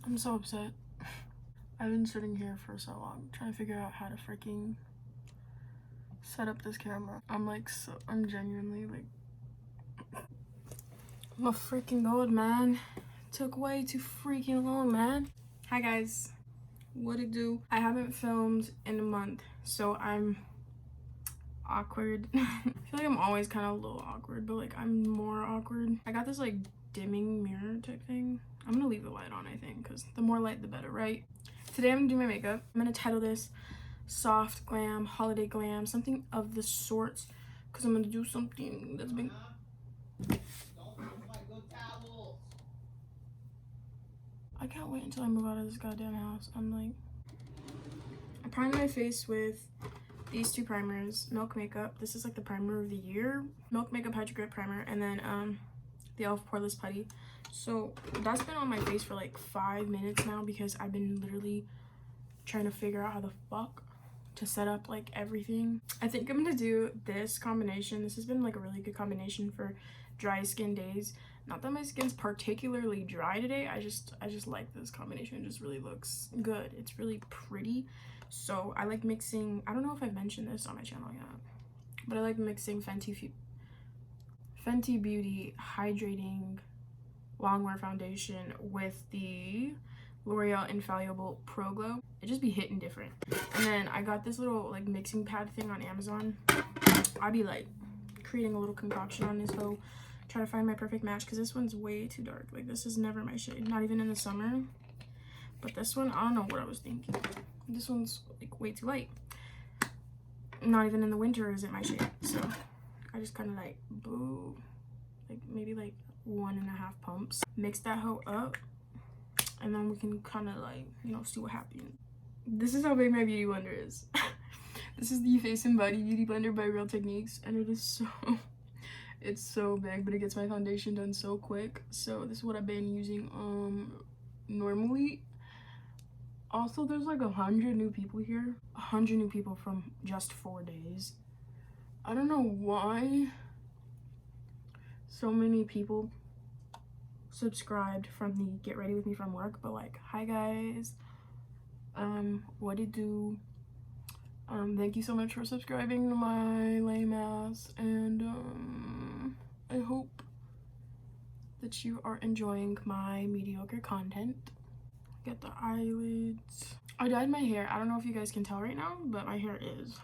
I'm so upset. I've been sitting here for so long trying to figure out how to freaking set up this camera. I'm genuinely like, I'm a freaking god, man. Took way too freaking long, man. Hi guys, what it do? I haven't filmed in a month, so I'm awkward. I feel like I'm always kind of a little awkward, but like I'm more awkward. I got this like dimming mirror type thing. I'm gonna leave the light on, I think, because the more light the better, right? Today I'm gonna do my makeup. I'm gonna title this Soft Glam, Holiday Glam, something of the sorts, because I'm gonna do something that's been... I can't wait until I move out of this goddamn house. I primed my face with these two primers, Milk Makeup. This is like the primer of the year. Milk Makeup Hydro Grip Primer, and then the e.l.f. Poreless Putty. So that's been on my face for like 5 minutes now because I've been literally trying to figure out how the fuck to set up like everything. I think I'm gonna do this combination. This has been like a really good combination for dry skin days. Not that my skin's particularly dry today. I just like this combination. It just really looks good. It's really pretty. So I like mixing, I don't know if I've mentioned this on my channel yet, but I like mixing Fenty Beauty Hydrating Longwear Foundation with the L'Oreal Infallible Pro Glow. It just be hitting different. And then I got this little like mixing pad thing on Amazon. I'll be like creating a little concoction on this hoe, try to find my perfect match, because this one's way too dark. Like this is never my shade, not even in the summer. But this one, I don't know what I was thinking. This one's like way too light. Not even in the winter is it my shade. So I just kind of like boo, like maybe like 1.5 pumps. Mix that hoe up, and then we can kind of like, you know, see what happens. This is how big my beauty blender is. This is the Face and Body Beauty Blender by Real Techniques, and it is so, it's so big, but it gets my foundation done so quick. So this is what I've been using normally. Also, there's like 100 new people here. 100 new people from just 4 days. I don't know why so many people subscribed from the Get Ready With Me From Work, but like, hi guys, what it do? Thank you so much for subscribing to my lame ass, and I hope that you are enjoying my mediocre content. Get the eyelids. I dyed my hair. I don't know if you guys can tell right now, but my hair is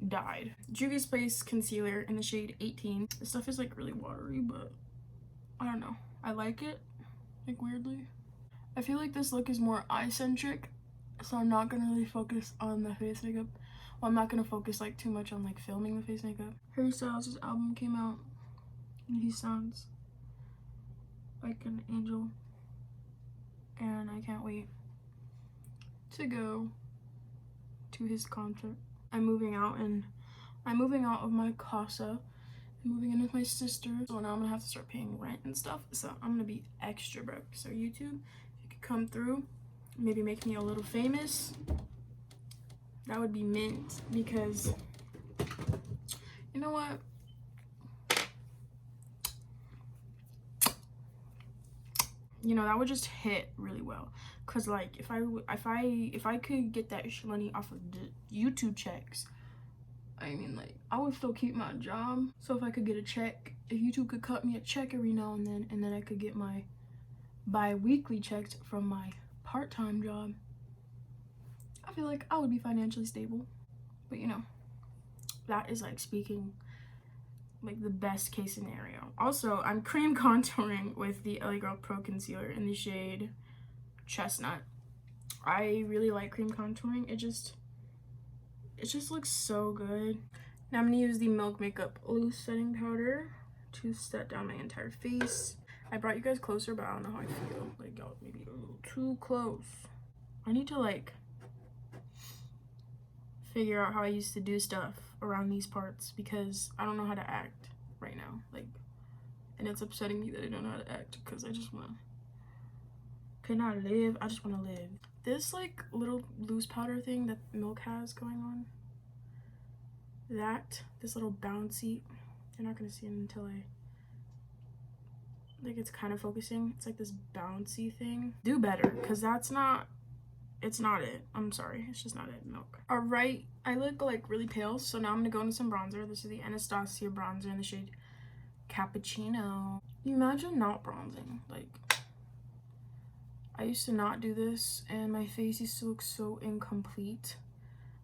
dyed. Juvia's Place concealer in the shade 18. This stuff is like really watery, but I don't know, I like it, like weirdly. I feel like this look is more eye centric, so I'm not gonna really focus on the face makeup. Well, I'm not gonna focus like too much on like filming the face makeup. Harry Styles' album came out, and he sounds like an angel, and I can't wait to go to his concert. I'm moving out of my casa. I'm moving in with my sister, so now I'm gonna have to start paying rent and stuff, so I'm gonna be extra broke. So YouTube, if you could come through, maybe make me a little famous, that would be mint, because you know what, you know, that would just hit really well. Cause like if I could get that money off of the YouTube checks, I mean, like, I would still keep my job. So if I could get a check, if YouTube could cut me a check every now and then I could get my bi-weekly checks from my part-time job, I feel like I would be financially stable. But you know, that is like speaking like the best case scenario. Also, I'm cream contouring with the LA Girl Pro Concealer in the shade Chestnut. I really like cream contouring. It just looks so good. Now I'm gonna use the Milk Makeup Loose Setting Powder to set down my entire face. I brought you guys closer, but I don't know how I feel. Like, y'all maybe a little too close. I need to like figure out how I used to do stuff around these parts, because I don't know how to act right now. Like, and it's upsetting me that I don't know how to act, because I just wanna, can I live? I just wanna live. This like little loose powder thing that Milk has going on, this little bouncy, you're not gonna see it until I like it's kind of focusing. It's like this bouncy thing. Do better, because that's not, it's not it. I'm sorry, it's just not it. Milk. All right, I look like really pale, so now I'm gonna go into some bronzer. This is the Anastasia bronzer in the shade Cappuccino. Imagine not bronzing. Like, I used to not do this, and my face used to look so incomplete.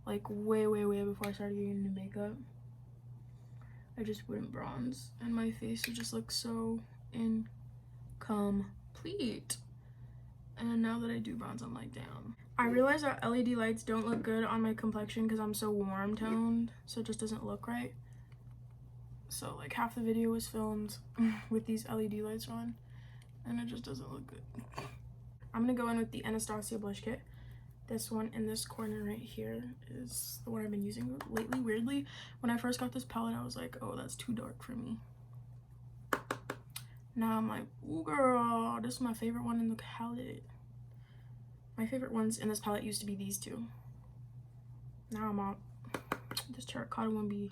Like way before I started getting into makeup. I just wouldn't bronze, and my face would just look so incomplete. And now that I do bronze, I'm like, damn. I realize that LED lights don't look good on my complexion because I'm so warm toned, so it just doesn't look right. So like half the video was filmed with these LED lights on, and it just doesn't look good. I'm gonna go in with the Anastasia blush kit. This one in this corner right here is the one I've been using lately. Weirdly, when I first got this palette, I was like, oh, that's too dark for me. Now I'm like, ooh girl, this is my favorite one in the palette. My favorite ones in this palette used to be these two. Now I'm out. This terracotta one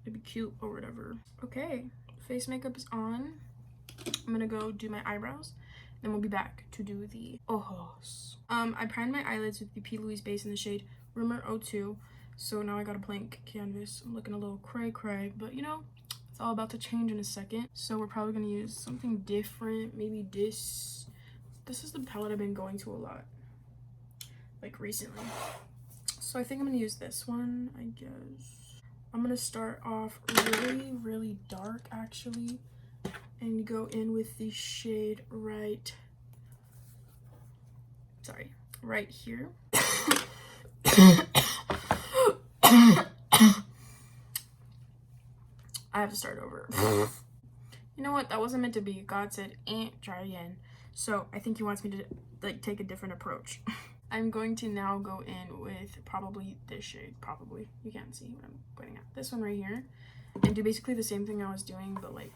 it'd be cute or whatever. Okay, face makeup is on. I'm gonna go do my eyebrows, then we'll be back to do the ojos. I primed my eyelids with the P. Louise base in the shade Rumor 02. So now I got a blank canvas. I'm looking a little cray, but you know, it's all about to change in a second. So we're probably gonna use something different. Maybe this. This is the palette I've been going to a lot, like recently. So I think I'm gonna use this one, I guess. I'm gonna start off really dark actually, and go in with the shade right here. I have to start over. You know what? That wasn't meant to be. God said, try again. So I think he wants me to like take a different approach. I'm going to now go in with probably this shade. Probably. You can't see what I'm pointing at. This one right here. And do basically the same thing I was doing, but like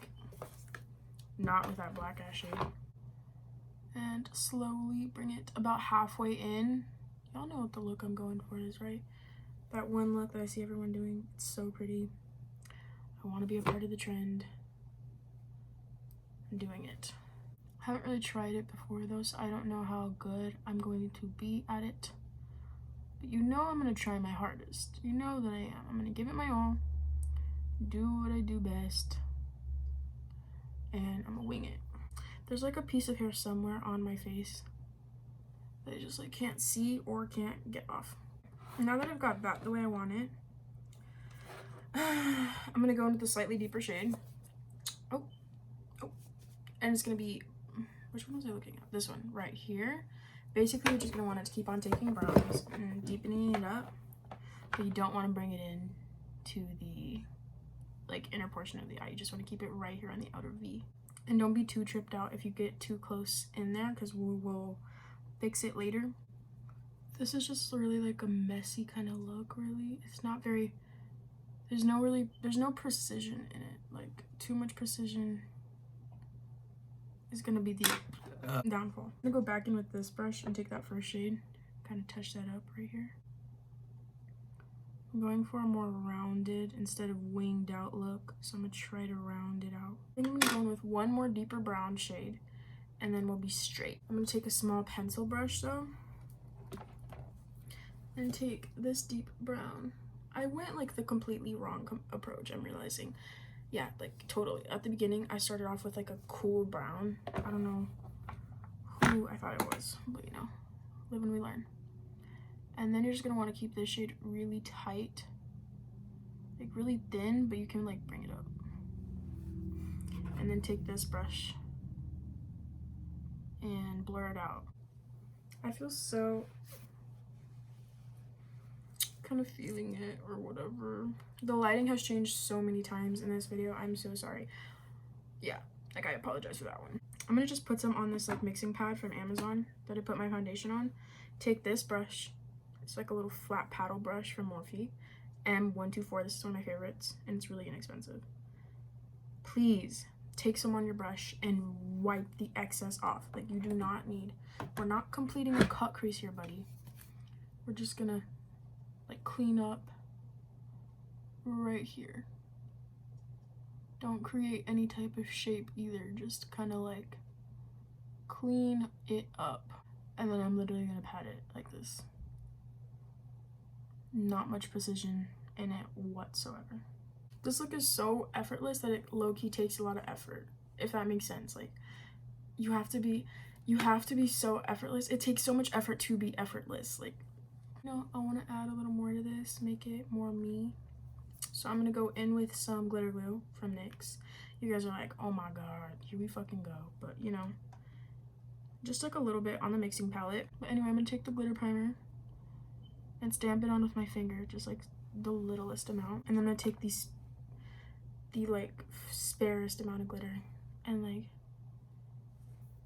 not with that black ash shade. And slowly bring it about halfway in. Y'all know what the look I'm going for is, right? That one look that I see everyone doing. It's so pretty. I want to be a part of the trend. I'm doing it. I haven't really tried it before though, so I don't know how good I'm going to be at it. But you know I'm going to try my hardest. You know that I am. I'm going to give it my all. Do what I do best. And I'm going to wing it. There's like a piece of hair somewhere on my face that I just like can't see or can't get off. Now that I've got that the way I want it, I'm going to go into the slightly deeper shade. Oh. And it's going to be, which one was I looking at? This one right here. Basically, you're just going to want it to keep on taking browns and deepening it up. But you don't want to bring it in to the like inner portion of the eye. You just want to keep it right here on the outer V. And don't be too tripped out if you get too close in there, because we will fix it later. This is just really like a messy kind of look, really. It's not very, there's no precision in it. Like too much precision is gonna be the downfall. I'm gonna go back in with this brush and take that first shade, kind of touch that up right here. I'm going for a more rounded instead of winged out look, so I'm gonna try to round it out. I think I'm gonna go in with one more deeper brown shade, and then we'll be straight. I'm gonna take a small pencil brush though, and take this deep brown. I went like the completely wrong approach, I'm realizing. Yeah, like totally. At the beginning, I started off with like a cool brown. I don't know who I thought it was, but you know, live and we learn. And then you're just gonna want to keep this shade really tight, like really thin, but you can like bring it up. And then take this brush and blur it out. I feel so kind of feeling it or whatever. The lighting has changed so many times in this video. I'm so sorry. Yeah, like I apologize for that one. I'm gonna just put some on this like mixing pad from Amazon that I put my foundation on. Take this brush. It's like a little flat paddle brush from Morphe. M124, this is one of my favorites, and it's really inexpensive. Please take some on your brush and wipe the excess off. Like you do not need, we're not completing a cut crease here, buddy. We're just gonna like clean up right here. Don't create any type of shape either, just kind of like clean it up. And then I'm literally gonna pat it like this. Not much precision in it whatsoever. This look is so effortless that it low-key takes a lot of effort, if that makes sense. Like, you have to be so effortless. It takes so much effort to be effortless. Like, you know, I want to add a little more to this, make it more me. So I'm gonna go in with some glitter glue from NYX. You guys are like, oh my god, here we fucking go. But you know, just like a little bit on the mixing palette. But anyway, I'm gonna take the glitter primer and stamp it on with my finger, just like the littlest amount. And then I'm gonna take the like sparest amount of glitter and like,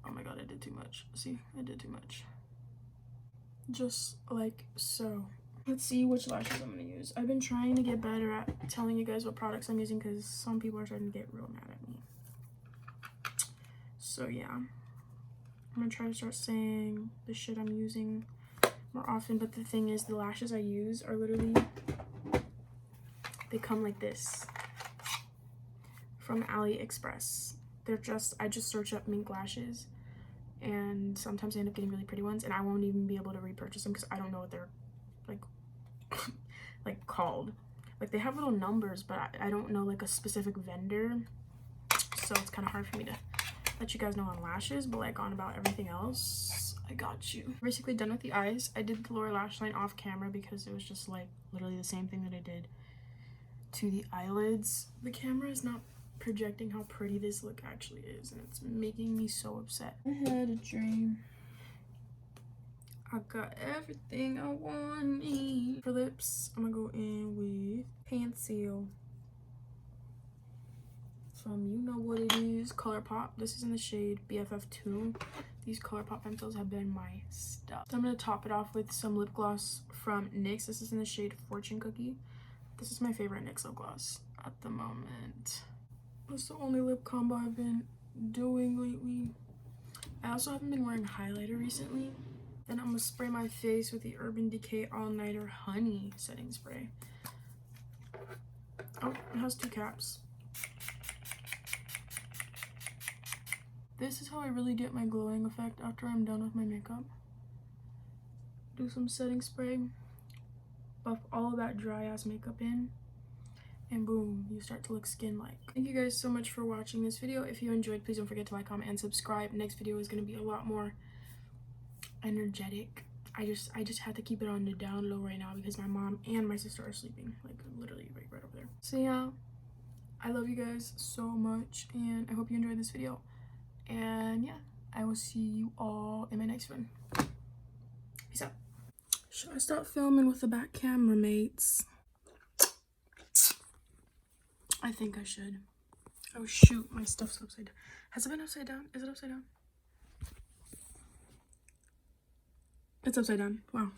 oh my god, I did too much. See, I did too much. Just like so. Let's see which lashes I'm gonna use. I've been trying to get better at telling you guys what products I'm using because some people are starting to get real mad at me. So yeah, I'm gonna try to start saying the shit I'm using more often. But the thing is, the lashes I use are literally, they come like this from AliExpress. They're just, I just search up mink lashes and sometimes I end up getting really pretty ones and I won't even be able to repurchase them because I don't know what they're like like called. Like, they have little numbers, but I don't know like a specific vendor, so it's kind of hard for me to let you guys know on lashes. But like on about everything else, I got you. Basically done with the eyes. I did the lower lash line off camera because it was just like literally the same thing that I did to the eyelids. The camera is not projecting how pretty this look actually is, and it's making me so upset. I had a dream. I got everything I wanted. For lips, I'm gonna go in with Pencil from You Know What It Is, ColourPop. This is in the shade BFF2. These ColourPop pencils have been my stuff. So I'm gonna top it off with some lip gloss from NYX. This is in the shade Fortune Cookie. This is my favorite NYX lip gloss at the moment. That's the only lip combo I've been doing lately. I also haven't been wearing highlighter recently. Then I'm gonna spray my face with the Urban Decay All Nighter Honey setting spray. Oh, it has 2 caps. This is how I really get my glowing effect after I'm done with my makeup. Do some setting spray, buff all of that dry ass makeup in, and boom, you start to look skin-like. Thank you guys so much for watching this video. If you enjoyed, please don't forget to like, comment, and subscribe. Next video is gonna be a lot more energetic. I just had to keep it on the down low right now because my mom and my sister are sleeping, like literally right over there. So yeah, I love you guys so much and I hope you enjoyed this video. And yeah, I will see you all in my next one. Peace out. Should I start filming with the back camera, mates? I think I should. Oh shoot, my stuff's upside down. Has it been upside down? Is it upside down? It's upside down. Wow.